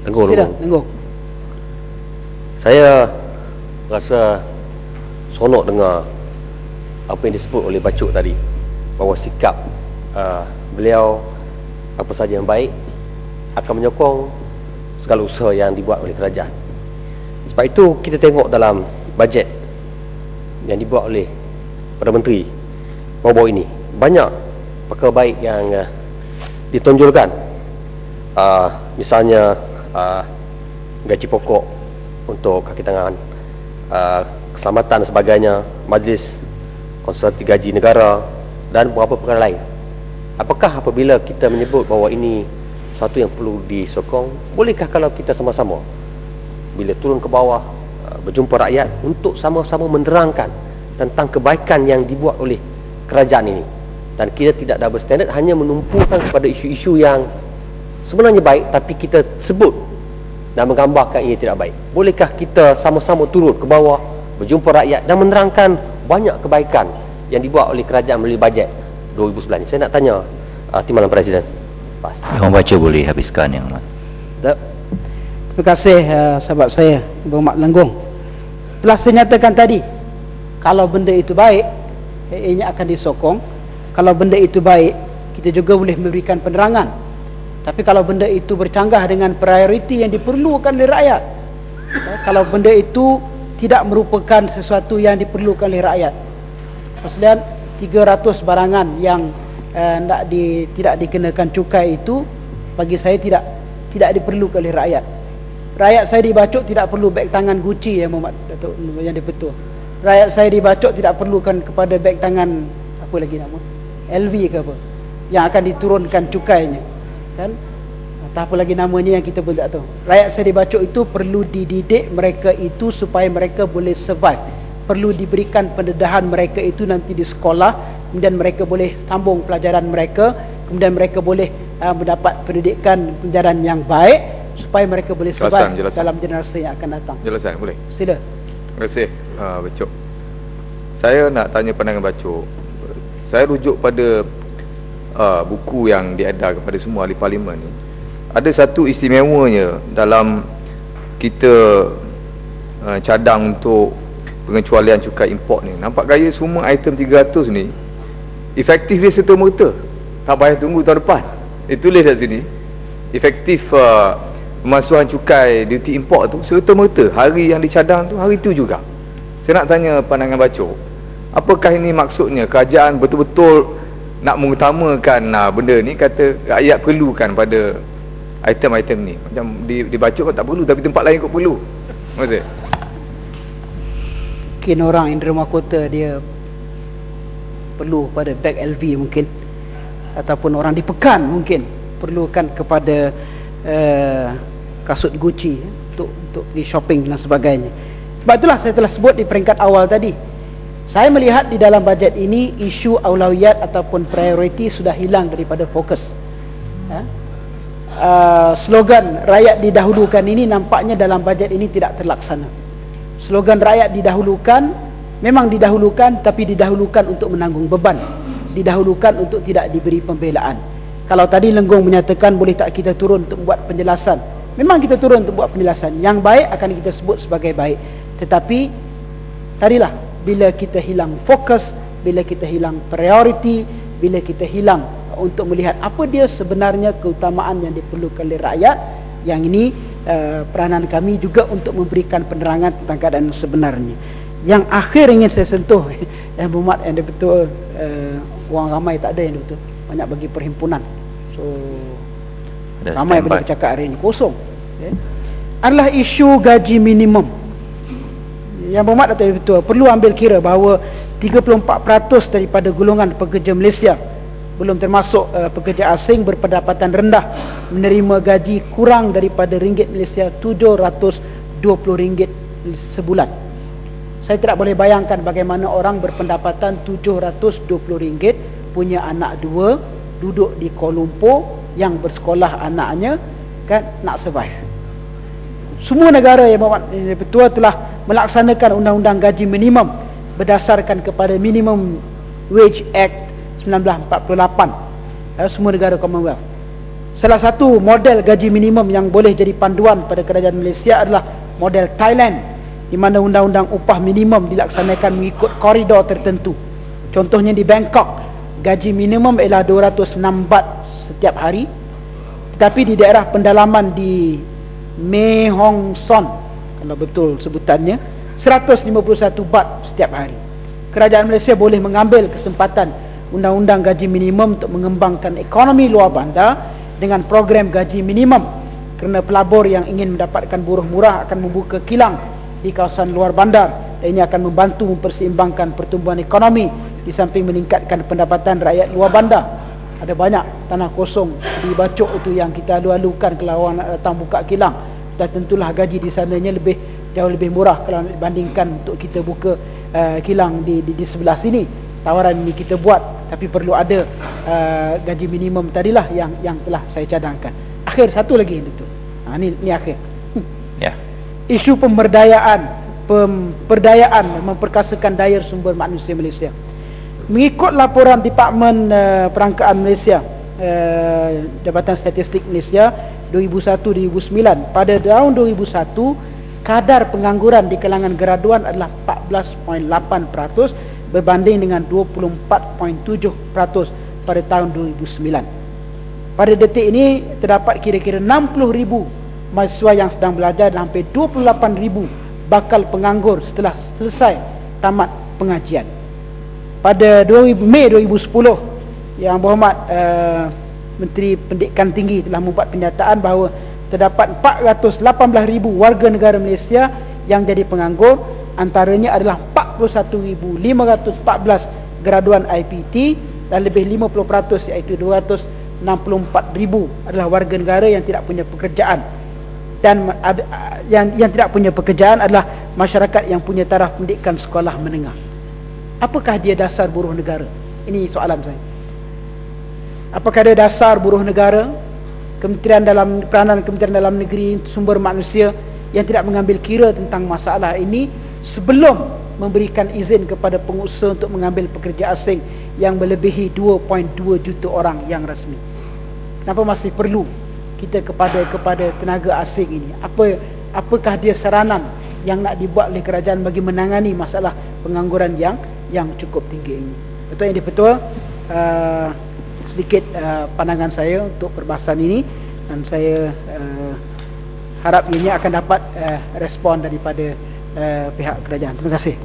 Sila, Tengok. Saya rasa seronok dengar apa yang disebut oleh Bacuk tadi, bahawa sikap beliau apa saja yang baik akan menyokong segala usaha yang dibuat oleh kerajaan. Sebab itu kita tengok dalam bajet yang dibuat oleh Perdana Menteri baru-baru ini, banyak perkara baik yang ditonjolkan. Misalnya gaji pokok untuk kaki tangan, keselamatan dan sebagainya, majlis konsultasi gaji negara dan beberapa perkara lain. Apakah apabila kita menyebut bahawa ini satu yang perlu disokong, bolehkah kalau kita sama-sama bila turun ke bawah berjumpa rakyat untuk sama-sama menerangkan tentang kebaikan yang dibuat oleh kerajaan ini, dan kita tidak double standard hanya menumpukan kepada isu-isu yang sebenarnya baik tapi kita sebut dan menggambarkan ia tidak baik? Bolehkah kita sama-sama turun ke bawah berjumpa rakyat dan menerangkan banyak kebaikan yang dibuat oleh kerajaan melalui bajet 2011 ni? Saya nak tanya Timbalan Presiden. Yang baca boleh habiskan yang amat. Terima kasih sahabat saya Berhormat Lenggong. Telah saya nyatakan tadi, kalau benda itu baik, ianya akan disokong. Kalau benda itu baik, kita juga boleh memberikan penerangan. Tapi kalau benda itu bercanggah dengan prioriti yang diperlukan oleh rakyat, kalau benda itu tidak merupakan sesuatu yang diperlukan oleh rakyat, maksudnya 300 barangan yang tidak dikenakan cukai itu, bagi saya tidak diperlukan oleh rakyat. Rakyat saya di Bacok tidak perlu beg tangan Gucci yang Datuk yang betul. Rakyat saya di Bacok tidak perlukan kepada beg tangan apa lagi nama, LV ke apa, yang akan diturunkan cukainya, kan? Atau apa lagi namanya yang kita pun tak tahu. Rakyat saya di Bacok itu perlu dididik mereka itu supaya mereka boleh survive. Perlu diberikan pendedahan mereka itu nanti di sekolah, kemudian mereka boleh sambung pelajaran mereka, kemudian mereka boleh mendapat pendidikan pengajaran yang baik supaya mereka boleh survive dalam generasi yang akan datang. Jelasan boleh? Sila. Terima kasih Bacuk. Saya nak tanya pandangan Bacuk. Saya rujuk pada buku yang diedarkan kepada semua ahli parlimen ni. Ada satu istimewanya dalam kita cadang untuk pengecualian cukai import ni. Nampak gaya semua item 300 ni efektif dia serta-merta, tak payah tunggu tahun depan. Tulis kat sini, efektif pemasuhan cukai duty import tu serta-merta hari yang dicadang tu, hari tu juga. Saya nak tanya pandangan Bacuk, apakah ini maksudnya kerajaan betul-betul nak mengutamakan benda ni, kata rakyat perlukan pada item-item ni? Macam di Bacok tak perlu, tapi tempat lain kot perlu. Maksud mungkin orang Indra Mahkota dia perlu pada beg LV mungkin, ataupun orang di Pekan mungkin perlukan kepada kasut Gucci untuk pergi shopping dan sebagainya. Sebab itulah saya telah sebut di peringkat awal tadi, saya melihat di dalam bajet ini isu aulawiyat ataupun prioriti sudah hilang daripada fokus. Slogan rakyat didahulukan ini nampaknya dalam bajet ini tidak terlaksana. Slogan rakyat didahulukan memang didahulukan, tapi didahulukan untuk menanggung beban, didahulukan untuk tidak diberi pembelaan. Kalau tadi Lenggong menyatakan boleh tak kita turun untuk buat penjelasan, memang kita turun untuk buat penjelasan. Yang baik akan kita sebut sebagai baik, tetapi tadilah, bila kita hilang fokus, bila kita hilang prioriti, bila kita hilang untuk melihat apa dia sebenarnya keutamaan yang diperlukan oleh rakyat, yang ini peranan kami juga untuk memberikan penerangan tentang keadaan sebenarnya. Yang akhir ingin saya sentuh, yang berhormat yang betul, orang ramai tak ada yang betul, banyak bagi perhimpunan, so ramai boleh bercakap hari ini, kosong, adalah isu gaji minimum. Yang berhormat Datuk Betul perlu ambil kira bahawa 34% daripada golongan pekerja Malaysia, belum termasuk pekerja asing berpendapatan rendah, menerima gaji kurang daripada ringgit Malaysia RM720 sebulan. Saya tidak boleh bayangkan bagaimana orang berpendapatan RM720, punya anak dua, duduk di Kuala Lumpur, yang bersekolah anaknya, kan, nak survive. Semua negara yang betul telah melaksanakan undang-undang gaji minimum berdasarkan kepada Minimum Wage Act 1948, semua negara Commonwealth. Salah satu model gaji minimum yang boleh jadi panduan pada kerajaan Malaysia adalah model Thailand, di mana undang-undang upah minimum dilaksanakan mengikut koridor tertentu. Contohnya di Bangkok, gaji minimum ialah 206 baht setiap hari. Tetapi di daerah pendalaman di Mae Hong Son, kalau betul sebutannya, 151 baht setiap hari. Kerajaan Malaysia boleh mengambil kesempatan undang-undang gaji minimum untuk mengembangkan ekonomi luar bandar dengan program gaji minimum, kerana pelabur yang ingin mendapatkan buruh murah akan membuka kilang di kawasan luar bandar, dan ini akan membantu memperseimbangkan pertumbuhan ekonomi di samping meningkatkan pendapatan rakyat luar bandar. Ada banyak tanah kosong di Bacok itu yang kita alu-alukan kalau orang nak datang buka kilang, dan tentulah gaji di sananya jauh lebih murah kalau dibandingkan untuk kita buka kilang di sebelah sini. Tawaran ini kita buat, tapi perlu ada gaji minimum tadilah yang telah saya cadangkan. Akhir satu lagi itu. Ini akhir. Ya. Isu pemberdayaan memperkasakan daya sumber manusia Malaysia. Mengikut laporan Departemen Perangkaan Malaysia, Jabatan Statistik Malaysia 2001-2009, pada tahun 2001 kadar pengangguran di kalangan graduan adalah 14.8% berbanding dengan 24.7% pada tahun 2009. Pada detik ini terdapat kira-kira 60,000 mahasiswa yang sedang belajar dan hampir 28,000 bakal penganggur setelah selesai tamat pengajian. Pada Mei 2010, Yang Berhormat Menteri Pendidikan Tinggi telah membuat pernyataan bahawa terdapat 418,000 warga negara Malaysia yang jadi penganggur. Antaranya adalah 41,514 graduan IPT dan lebih 50% iaitu 264,000 adalah warga negara yang tidak punya pekerjaan. Dan yang tidak punya pekerjaan adalah masyarakat yang punya taraf pendidikan sekolah menengah. Apakah dia dasar buruh negara? Ini soalan saya. Apakah dia dasar buruh negara? Peranan Kementerian Dalam Negeri, sumber manusia yang tidak mengambil kira tentang masalah ini sebelum memberikan izin kepada pengusaha untuk mengambil pekerja asing yang melebihi 2.2 juta orang yang rasmi. Kenapa masih perlu kita kepada tenaga asing ini? Apakah dia saranan yang nak dibuat oleh kerajaan bagi menangani masalah pengangguran yang cukup tinggi ini? Betul yang betul. Sedikit pandangan saya untuk perbahasan ini, dan saya harap ini akan dapat respon daripada pihak kerajaan. Terima kasih.